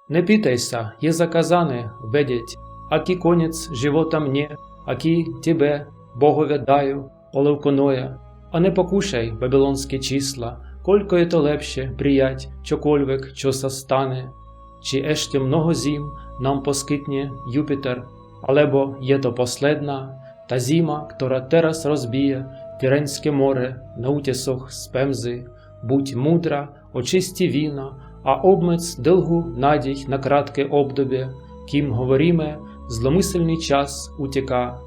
Не питайся, є заказане, ведеть, аки конец живота мне, аки тебе, Богове даю, олевконоя, а не покушай вавилонські числа, колько je to лепше приять, чокольвек, чо состане, чи ešte много зим нам поскитне Юпітер, alebo je to последна, та зима, która teraz rozbije Тиренське море на утесох з Пемзи, будь мудра, очисті віна, а обмець дългу надій на кратке обдобє, ким говориме, зломисельний час утека,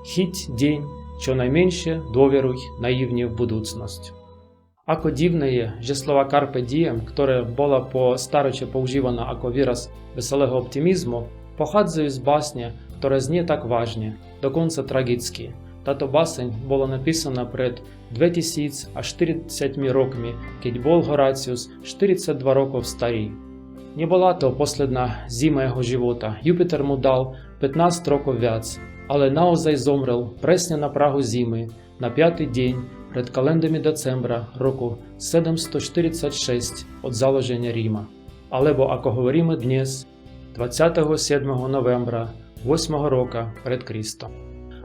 хіть день, що найменше довіруй наївні в будуцність. Ako dziwne je, že slova Carpe Diem, ktoré bola po staročie používaná ako výraz veselého optimizmu, pochádzajú z básne, ktoré znie tak vážne, dokonca tragicky. Táto báseň bola napísaná pred 2000 až 40 rokmi, keď bol Horácius 42 rokov starý. Nebola to posledná zima jeho života, Jupiter mu dal 15 rokov viac, ale naozaj zomrel presne na prahu zimy, na 5. deň pred kalendami decembra roku 746 od založenia Ríma, alebo ako hovoríme dnes, 27. novembra 8. roka pred Kristom.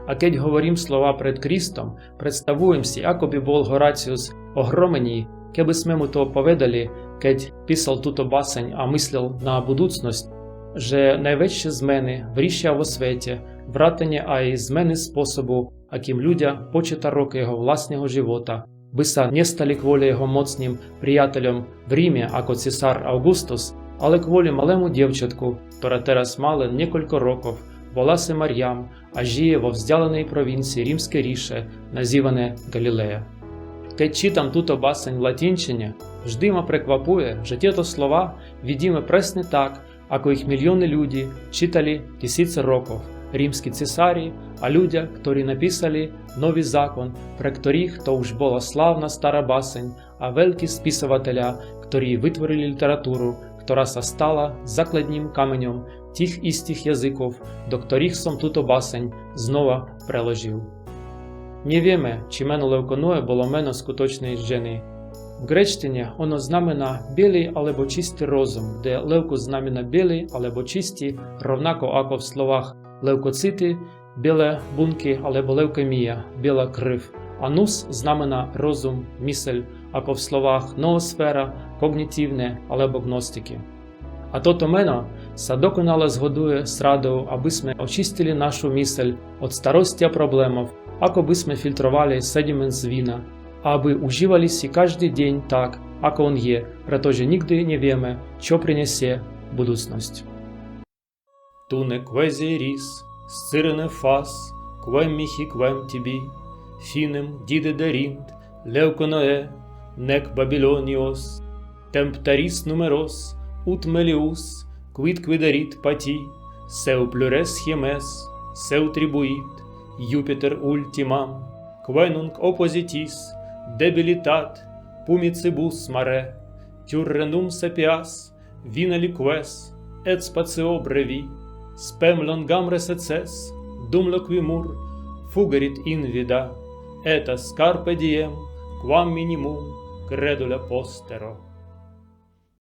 A keď hovorím slova pred Kristom, predstavujem si, ako by bol Horácius ohromený, keby sme mu to povedali, keď písal túto báseň a myslel na budúcnosť, že najväčšie zmeny врішia vo svete, vrátane aj zmeny spôsobu, akým ľudia početa roky jeho vlastného života by sa nestali kvôli jeho mocným priateľom v Ríme ako cisár Augustus, ale kvôli malému dievčatku, ktorá teraz má len niekoľko rokov, volá sa Mariam a žije vo vzdialenej provincii Rímskej ríše, nazývané Галілея. Keď čítam túto báseň v latínčine, vždy ma prekvapuje, že tieto slova vidíme presne tak, ako ich milióny ľudí čítali tisíce rokov. Rímsкі цісарі, а людя, ktorí написали новий закон, pre ktorých to už bola slávna stará báseň, a veľkí spisovatelia, ktorí vytvorili literatúru, ktorá sa stala základným kameňom tých istých jazykov, do ktorých som túto báseň znova preložil. Nevieme, či meno Leukonoe bolo meno skutočnej ženy. V gréčtine ono znamená білий alebo čistý rozum, де левко znamená білий alebo čistý, rovnako ako v slovách левкоцити, біле бунки alebo левкемія, біла крив, а нус знamená розум, мисль, ako v slovách ноосфера, когнітивне alebo гностики. A toto meno sa dokonale zhoduje s radou, aby sme očistili našu myseľ od starosti a problémov, ako by sme filtrovali sediment z vína, a aby užívali si každý deň tak, ako on je, pretože nikdy nevieme, čo prinesie budúcnosť. Туне квези ріс, сирене фас, квем міхі квем тібі, фінем діде дарінт, левконоe, нек бабілоніос, темптаріс нумерос, ут меліус, квит квидаріт паті, сеу плюрес хємес, сеу трибуїт, Юпітер ультімам, квенунг опозітіс, дебілітат, пуміцибус маре, тюрренум сапіас, віналіквес, ецпацио бреві, spem longam reseces, dum loquimur, fugerit invida, etas carpe diem, quam minimum credula postero.